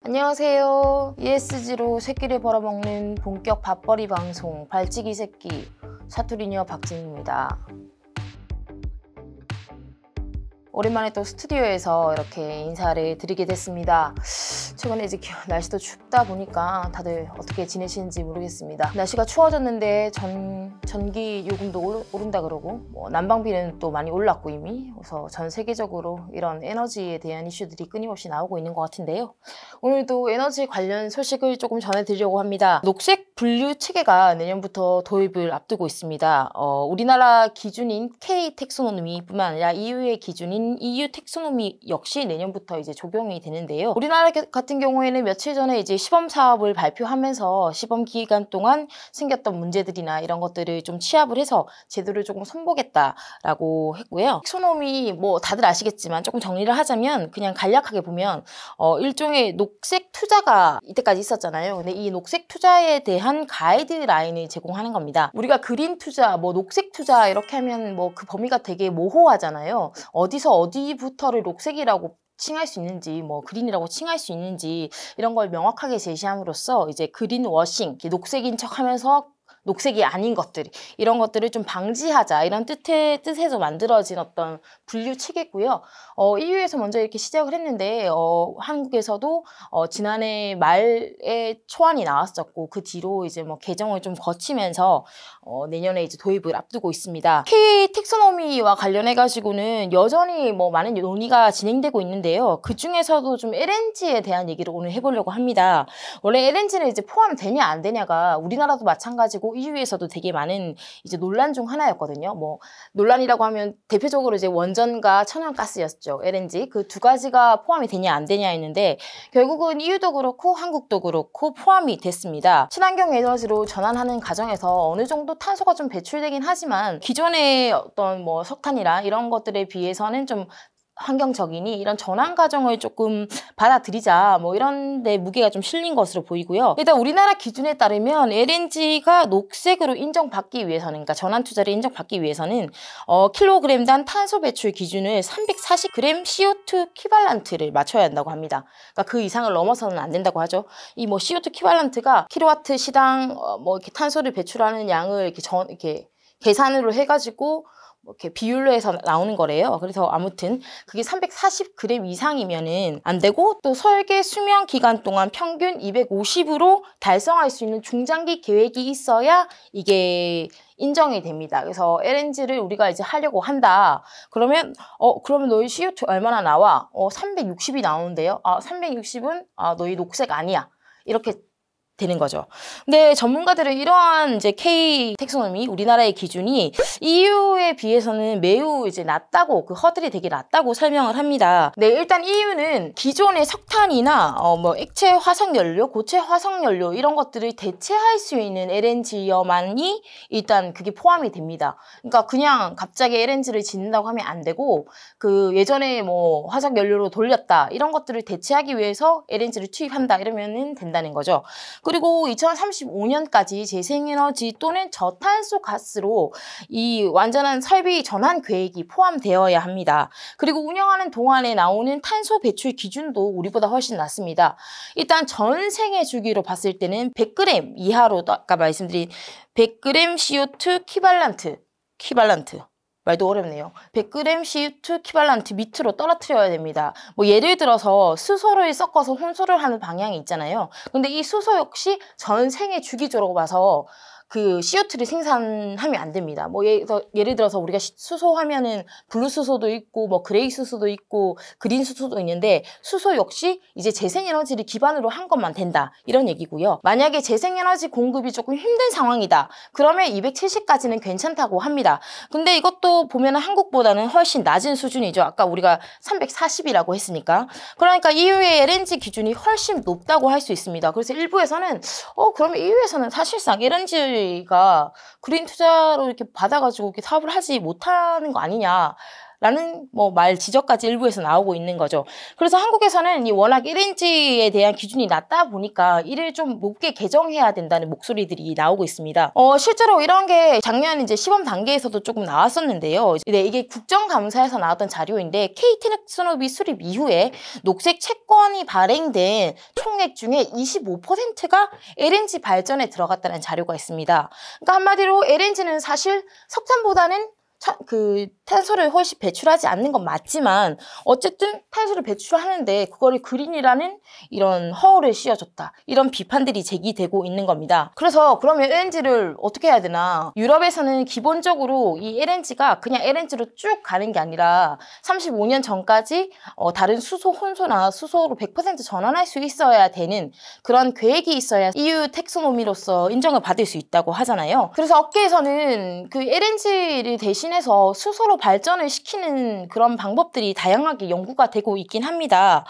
안녕하세요. ESG로 새끼를 벌어먹는 본격 밥벌이 방송 발찌기 새끼 사투리녀 박진입니다. 오랜만에 또 스튜디오에서 이렇게 인사를 드리게 됐습니다. 최근에 이제 날씨도 춥다 보니까 다들 어떻게 지내시는지 모르겠습니다. 날씨가 추워졌는데 전기 요금도 오른다 그러고 난방비는 또 많이 올랐고 이미 그래서 전 세계적으로 이런 에너지에 대한 이슈들이 끊임없이 나오고 있는 것 같은데요. 오늘도 에너지 관련 소식을 조금 전해드리려고 합니다. 녹색 분류 체계가 내년부터 도입을 앞두고 있습니다. 우리나라 기준인 K 텍소노미뿐만 아니라 EU의 기준인 EU 텍소노미 역시 내년부터 이제 적용이 되는데요. 우리나라 같은 경우에는 며칠 전에 이제 시범 사업을 발표하면서 시범 기간 동안 생겼던 문제들이나 이런 것들을 좀 취합을 해서 제도를 조금 손보겠다라고 했고요. 텍소노미 다들 아시겠지만 조금 정리를 하자면 그냥 간략하게 보면 일종의 녹색 투자가 이때까지 있었잖아요. 근데 이 녹색 투자에 대한 가이드라인을 제공하는 겁니다. 우리가 그린 투자, 녹색 투자 이렇게 하면 그 범위가 되게 모호하잖아요. 어디부터를 녹색이라고 칭할 수 있는지, 그린이라고 칭할 수 있는지 이런 걸 명확하게 제시함으로써 이제 그린워싱, 녹색인 척하면서 녹색이 아닌 것들, 이런 것들을 좀 방지하자 이런 뜻에서 만들어진 어떤 분류 체계고요. EU에서 먼저 이렇게 시작을 했는데 한국에서도 지난해 말에 초안이 나왔었고 그 뒤로 이제 개정을 좀 거치면서 내년에 이제 도입을 앞두고 있습니다. K 텍소노미와 관련해 가지고는 여전히 많은 논의가 진행되고 있는데요. 그 중에서도 좀 LNG에 대한 얘기를 오늘 해보려고 합니다. 원래 LNG는 이제 포함되냐 안 되냐가 우리나라도 마찬가지고 EU에서도 되게 많은 이제 논란 중 하나였거든요. 논란이라고 하면 대표적으로 이제 원전과 천연가스였죠. LNG 그 두 가지가 포함이 되냐 안 되냐 했는데 결국은 EU도 그렇고 한국도 그렇고 포함이 됐습니다. 친환경 에너지로 전환하는 과정에서 어느 정도 탄소가 좀 배출되긴 하지만 기존의 어떤 석탄이나 이런 것들에 비해서는 좀 환경적이니 이런 전환 과정을 조금 받아들이자 이런 데 무게가 좀 실린 것으로 보이고요. 일단 우리나라 기준에 따르면 LNG가 녹색으로 인정받기 위해서는, 그러니까 전환 투자를 인정받기 위해서는 킬로그램당 탄소 배출 기준을 340g CO2 키발란트를 맞춰야 한다고 합니다. 그러니까 그 이상을 넘어서는 안 된다고 하죠. 이 CO2 키발란트가 킬로와트 시당 이렇게 탄소를 배출하는 양을 이렇게 계산으로 해가지고 이렇게 비율로 해서 나오는 거래요. 그래서 아무튼 그게 340g 이상이면은 안 되고 또 설계 수명 기간 동안 평균 250으로 달성할 수 있는 중장기 계획이 있어야 이게 인정이 됩니다. 그래서 LNG를 우리가 이제 하려고 한다. 그러면 너희 CO2 얼마나 나와? 360이 나오는데요. 360은 너희 녹색 아니야. 이렇게 되는 거죠. 근데 전문가들은 이러한 이제 K 텍소노미 우리나라의 기준이 EU에 비해서는 매우 이제 낮다고, 그 허들이 되게 낮다고 설명을 합니다. 네, 일단 EU는 기존의 석탄이나 액체 화석연료, 고체 화석연료 이런 것들을 대체할 수 있는 LNG여만이 일단 그게 포함이 됩니다. 그러니까 그냥 갑자기 LNG를 짓는다고 하면 안 되고 그 예전에 화석연료로 돌렸다 이런 것들을 대체하기 위해서 LNG를 투입한다 이러면은 된다는 거죠. 그리고 2035년까지 재생에너지 또는 저탄소 가스로 이 완전한 설비 전환 계획이 포함되어야 합니다. 그리고 운영하는 동안에 나오는 탄소 배출 기준도 우리보다 훨씬 낮습니다. 일단 전 생애 주기로 봤을 때는 100g 이하로, 아까 말씀드린 100g CO2 키발란트 말도 어렵네요. 100g CO2 키발란트 밑으로 떨어뜨려야 됩니다. 예를 들어서 수소를 섞어서 혼소를 하는 방향이 있잖아요. 근데 이 수소 역시 전 생애 주기적으로 봐서 그 CO2를 생산하면 안 됩니다. 예를 들어서 우리가 수소 하면은 블루 수소도 있고 그레이 수소도 있고 그린 수소도 있는데 수소 역시 이제 재생에너지를 기반으로 한 것만 된다 이런 얘기고요. 만약에 재생에너지 공급이 조금 힘든 상황이다 그러면 270까지는 괜찮다고 합니다. 근데 이것도 보면은 한국보다는 훨씬 낮은 수준이죠. 아까 우리가 340이라고 했으니까. 그러니까 EU의 LNG 기준이 훨씬 높다고 할 수 있습니다. 그래서 일부에서는 그러면 EU에서는 사실상 LNG가 그린 투자로 이렇게 받아가지고 이렇게 사업을 하지 못하는 거 아니냐 라는 뭐 말 지적까지 일부에서 나오고 있는 거죠. 그래서 한국에서는 이 워낙 1N지에 대한 기준이 낮다 보니까 이를 좀 높게 개정해야 된다는 목소리들이 나오고 있습니다. 실제로 이런 게 작년 이제 시범 단계에서도 조금 나왔었는데요. 네, 이게 국정감사에서 나왔던 자료인데 KT 넥스노비 수립 이후에 녹색 채권이 발행된 총액 중에 25%가 LNG 발전에 들어갔다는 자료가 있습니다. 그러니까 한마디로 LNG는 사실 석탄보다는 탄소를 훨씬 배출하지 않는 건 맞지만 어쨌든 탄소를 배출하는데 그거를 그린이라는 이런 허울을 씌워줬다. 이런 비판들이 제기되고 있는 겁니다. 그래서 그러면 LNG를 어떻게 해야 되나? 유럽에서는 기본적으로 이 LNG가 그냥 LNG로 쭉 가는 게 아니라 35년 전까지 다른 수소, 혼소나 수소로 100% 전환할 수 있어야 되는 그런 계획이 있어야 EU 텍소노미로서 인정을 받을 수 있다고 하잖아요. 그래서 업계에서는 그 LNG를 대신해서 수소로 발전을 시키는 그런 방법들이 다양하게 연구가 되고 있긴 합니다.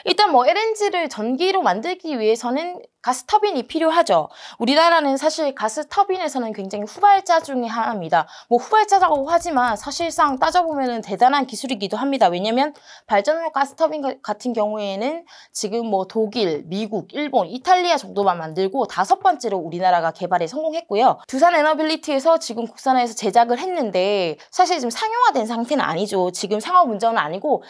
일단 뭐 LNG를 전기로 만들기 위해서는 가스터빈이 필요하죠. 우리나라는 사실 가스터빈에서는 굉장히 후발자 중에 하나입니다. 뭐 후발자라고 하지만 사실상 따져보면 대단한 기술이기도 합니다. 왜냐면 발전용 가스터빈 같은 경우에는 지금 뭐 독일, 미국, 일본, 이탈리아 정도만 만들고 5번째로 우리나라가 개발에 성공했고요. 두산 에너빌리티에서 지금 국산화해서 제작을 했는데 사실 지금 상용화된 상태는 아니죠. 지금 상업 운전은 아니고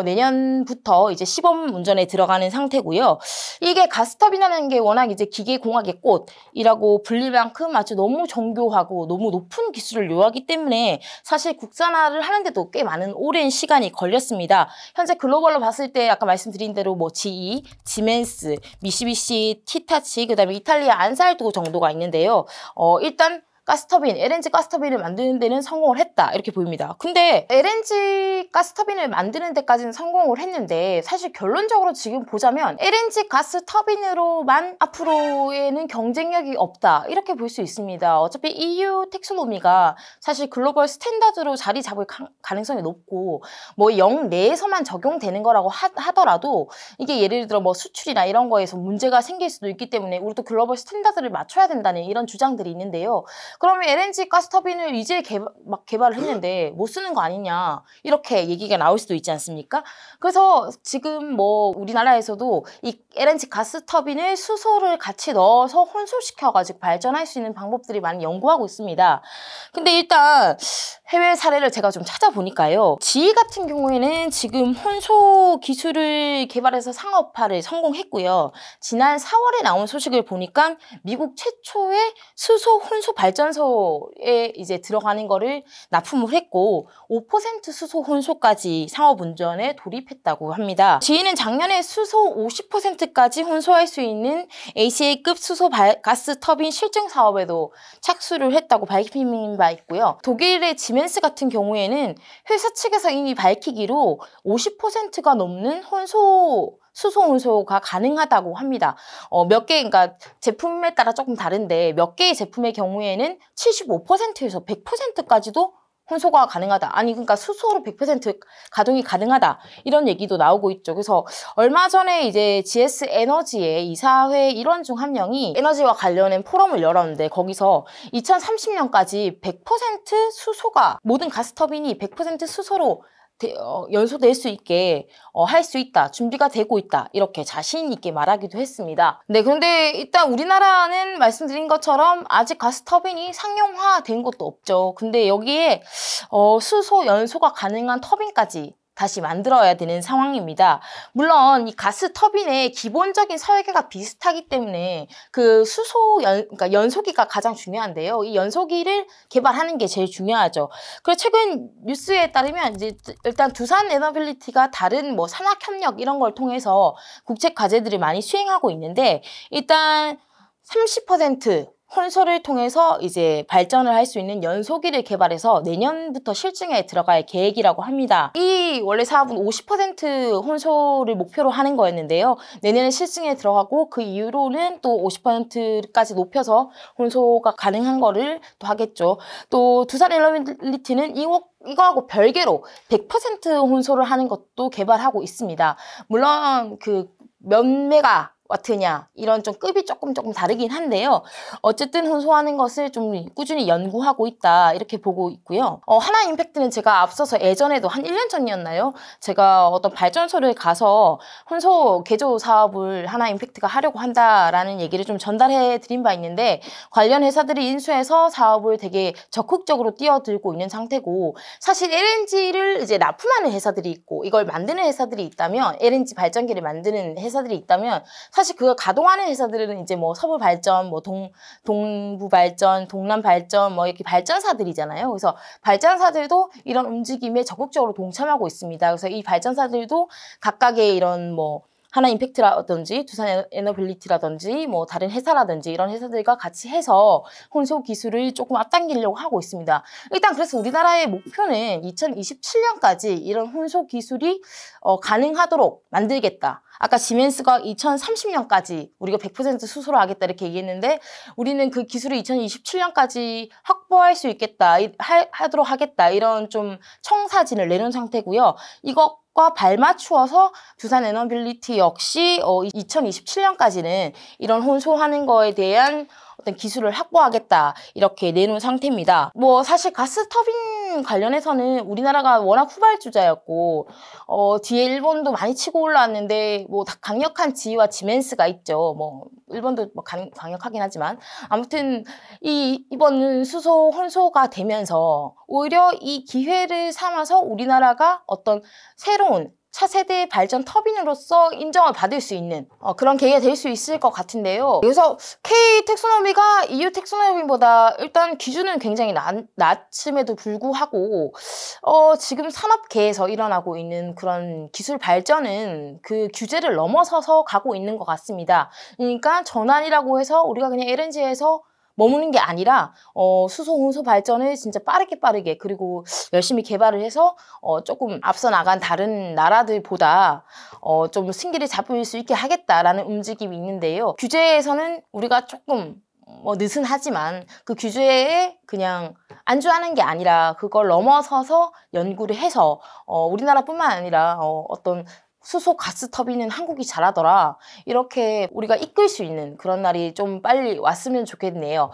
내년부터 이제 시범 운전에 들어가는 상태고요. 이게 가스터빈이라는 게 워낙 이제 기계공학의 꽃이라고 불릴 만큼 아주 너무 정교하고 너무 높은 기술을 요하기 때문에 사실 국산화를 하는데도 꽤 많은 오랜 시간이 걸렸습니다. 현재 글로벌로 봤을 때 아까 말씀드린 대로 뭐 GE, 지멘스, 미쓰비시, 히타치, 그다음에 이탈리아 안살도 정도가 있는데요. 일단 가스터빈, LNG 가스터빈을 만드는 데는 성공을 했다 이렇게 보입니다. 근데 LNG 가스터빈을 만드는 데까지는 성공을 했는데 사실 결론적으로 지금 보자면 LNG 가스터빈으로만 앞으로에는 경쟁력이 없다 이렇게 볼 수 있습니다. 어차피 EU 텍소노미가 사실 글로벌 스탠다드로 자리 잡을 가능성이 높고 뭐 영 내에서만 적용되는 거라고 하더라도 이게 예를 들어 뭐 수출이나 이런 거에서 문제가 생길 수도 있기 때문에 우리도 글로벌 스탠다드를 맞춰야 된다는 이런 주장들이 있는데요. 그러면 LNG 가스터빈을 이제 개발을 했는데 못 쓰는 거 아니냐 이렇게 얘기가 나올 수도 있지 않습니까? 그래서 지금 뭐 우리나라에서도 이 LNG 가스터빈을 수소를 같이 넣어서 혼소시켜가지고 발전할 수 있는 방법들이 많이 연구하고 있습니다. 근데 일단 해외 사례를 제가 좀 찾아보니까요. GE 같은 경우에는 지금 혼소 기술을 개발해서 상업화를 성공했고요. 지난 4월에 나온 소식을 보니까 미국 최초의 수소 혼소 발전소에 이제 들어가는 거를 납품을 했고 5% 수소 혼소까지 상업 운전에 돌입했다고 합니다. GE는 작년에 수소 50%까지 혼소할 수 있는 ACA급 수소 가스 터빈 실증 사업에도 착수를 했다고 밝힌 바 있고요. 독일의 지멘스 같은 경우에는 회사 측에서 이미 밝히기로 50%가 넘는 수소 혼소가 가능하다고 합니다. 몇 개, 그러니까 제품에 따라 조금 다른데 몇 개의 제품의 경우에는 75%에서 100%까지도 혼소가 가능하다. 아니 그러니까 수소로 100% 가동이 가능하다. 이런 얘기도 나오고 있죠. 그래서 얼마 전에 이제 GS 에너지의 이사회 일원 중 한 명이 에너지와 관련된 포럼을 열었는데 거기서 2030년까지 100% 수소가 모든 가스터빈이 100% 수소로 연소될 수 있게 할 수 있다. 준비가 되고 있다. 이렇게 자신 있게 말하기도 했습니다. 네, 그런데 일단 우리나라는 말씀드린 것처럼 아직 가스터빈이 상용화된 것도 없죠. 근데 여기에 수소 연소가 가능한 터빈까지 다시 만들어야 되는 상황입니다. 물론 이 가스 터빈의 기본적인 설계가 비슷하기 때문에 그 그러니까 연소기가 가장 중요한데요. 이 연소기를 개발하는 게 제일 중요하죠. 그리고 최근 뉴스에 따르면 이제 일단 두산 에너빌리티가 다른 뭐 산학협력 이런 걸 통해서 국책 과제들을 많이 수행하고 있는데 일단 30% 혼소를 통해서 이제 발전을 할 수 있는 연소기를 개발해서 내년부터 실증에 들어갈 계획이라고 합니다. 이 원래 사업은 50% 혼소를 목표로 하는 거였는데요. 내년에 실증에 들어가고 그 이후로는 또 50%까지 높여서 혼소가 가능한 거를 또 하겠죠. 또 두산 에너빌리티는 이거하고 별개로 100% 혼소를 하는 것도 개발하고 있습니다. 물론 그 몇 메가 와트냐 이런 좀 급이 조금 다르긴 한데요. 어쨌든 혼소하는 것을 좀 꾸준히 연구하고 있다 이렇게 보고 있고요. 하나 임팩트는 제가 앞서서 예전에도 한 1년 전이었나요? 제가 어떤 발전소를 가서 혼소 개조 사업을 하나 임팩트가 하려고 한다라는 얘기를 좀 전달해 드린 바 있는데 관련 회사들이 인수해서 사업을 되게 적극적으로 뛰어들고 있는 상태고 사실 LNG를 이제 납품하는 회사들이 있고 이걸 만드는 회사들이 있다면 LNG 발전기를 만드는 회사들이 있다면 사실 그걸 가동하는 회사들은 이제 뭐 서부 발전, 뭐 동부 발전, 동남 발전 뭐 이렇게 발전사들이잖아요. 그래서 발전사들도 이런 움직임에 적극적으로 동참하고 있습니다. 그래서 이 발전사들도 각각의 이런 뭐 하나 임팩트라든지 두산 에너빌리티라든지 뭐 다른 회사라든지 이런 회사들과 같이 해서 혼소 기술을 조금 앞당기려고 하고 있습니다. 일단 그래서 우리나라의 목표는 2027년까지 이런 혼소 기술이 가능하도록 만들겠다. 아까 시멘스가 2030년까지 우리가 100% 수소로 하겠다 이렇게 얘기했는데 우리는 그 기술을 2027년까지 확보할 수 있겠다, 하도록 하겠다 이런 좀 청사진을 내놓은 상태고요. 이것과 발맞추어서 두산 에너빌리티 역시 2027년까지는 이런 혼소하는 거에 대한 어떤 기술을 확보하겠다 이렇게 내놓은 상태입니다. 뭐 사실 가스터빈 관련해서는 우리나라가 워낙 후발주자였고 뒤에 일본도 많이 치고 올라왔는데 뭐 강력한 지위와 지멘스가 있죠. 뭐 일본도 뭐 강력하긴 하지만 아무튼 이번 수소 혼소가 되면서 오히려 이 기회를 삼아서 우리나라가 어떤 새로운 차세대 발전 터빈으로서 인정을 받을 수 있는 그런 계기가 될 수 있을 것 같은데요. 그래서 K 텍소노미가 EU 텍소노미보다 일단 기준은 굉장히 낮음에도 불구하고 지금 산업계에서 일어나고 있는 그런 기술 발전은 그 규제를 넘어서서 가고 있는 것 같습니다. 그러니까 전환이라고 해서 우리가 그냥 LNG에서 머무는 게 아니라 수소 혼소 발전을 진짜 빠르게 그리고 열심히 개발을 해서 조금 앞서 나간 다른 나라들보다 좀 승기를 잡을 수 있게 하겠다라는 움직임이 있는데요. 규제에서는 우리가 조금 느슨하지만 그 규제에 그냥 안주하는 게 아니라 그걸 넘어서서 연구를 해서 우리나라뿐만 아니라 어떤 수소 가스 터빈은 한국이 잘하더라 이렇게 우리가 이끌 수 있는 그런 날이 좀 빨리 왔으면 좋겠네요.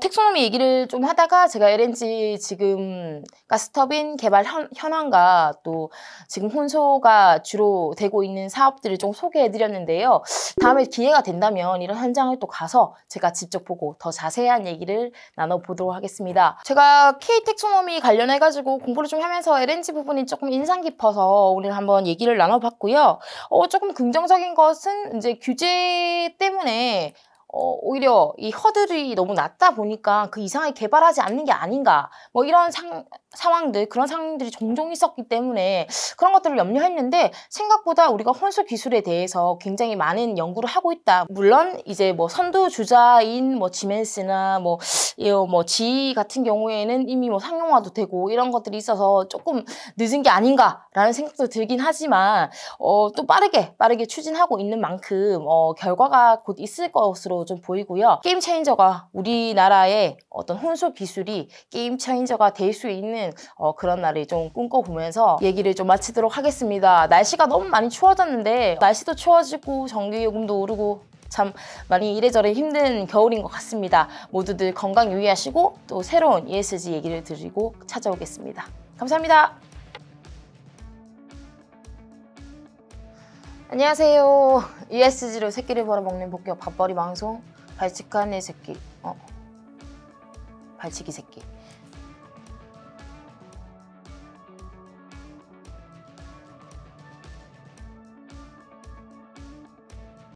텍소노미 얘기를 좀 하다가 제가 LNG 지금 가스 터빈 개발 현황과 또 지금 혼소가 주로 되고 있는 사업들을 좀 소개해 드렸는데요. 다음에 기회가 된다면 이런 현장을 또 가서 제가 직접 보고 더 자세한 얘기를 나눠보도록 하겠습니다. 제가 K 텍소노미 관련해 가지고 공부를 좀 하면서 LNG 부분이 조금 인상 깊어서 오늘 한번 얘기를 나눠봤고요. 조금 긍정적인 것은 이제 규제 때문에 오히려 이 허들이 너무 낮다 보니까 그 이상하게 개발하지 않는 게 아닌가 뭐 이런 그런 상황들이 종종 있었기 때문에 그런 것들을 염려했는데 생각보다 우리가 혼소 기술에 대해서 굉장히 많은 연구를 하고 있다. 물론 이제 뭐 선두 주자인 뭐 지멘스나 뭐 GE 같은 경우에는 이미 뭐 상용화도 되고 이런 것들이 있어서 조금 늦은 게 아닌가라는 생각도 들긴 하지만 또 빠르게 추진하고 있는 만큼 결과가 곧 있을 것으로 좀 보이고요. 게임 체인저가 우리나라의 어떤 혼소 기술이 게임 체인저가 될 수 있는 그런 날을 좀 꿈꿔보면서 얘기를 좀 마치도록 하겠습니다. 날씨가 너무 많이 추워졌는데 날씨도 추워지고 전기요금도 오르고 참 많이 이래저래 힘든 겨울인 것 같습니다. 모두들 건강 유의하시고 또 새로운 ESG 얘기를 드리고 찾아오겠습니다. 감사합니다. 안녕하세요. ESG로 새끼를 벌어먹는 복격 밥벌이 방송 발칙한 내 새끼 발치기 새끼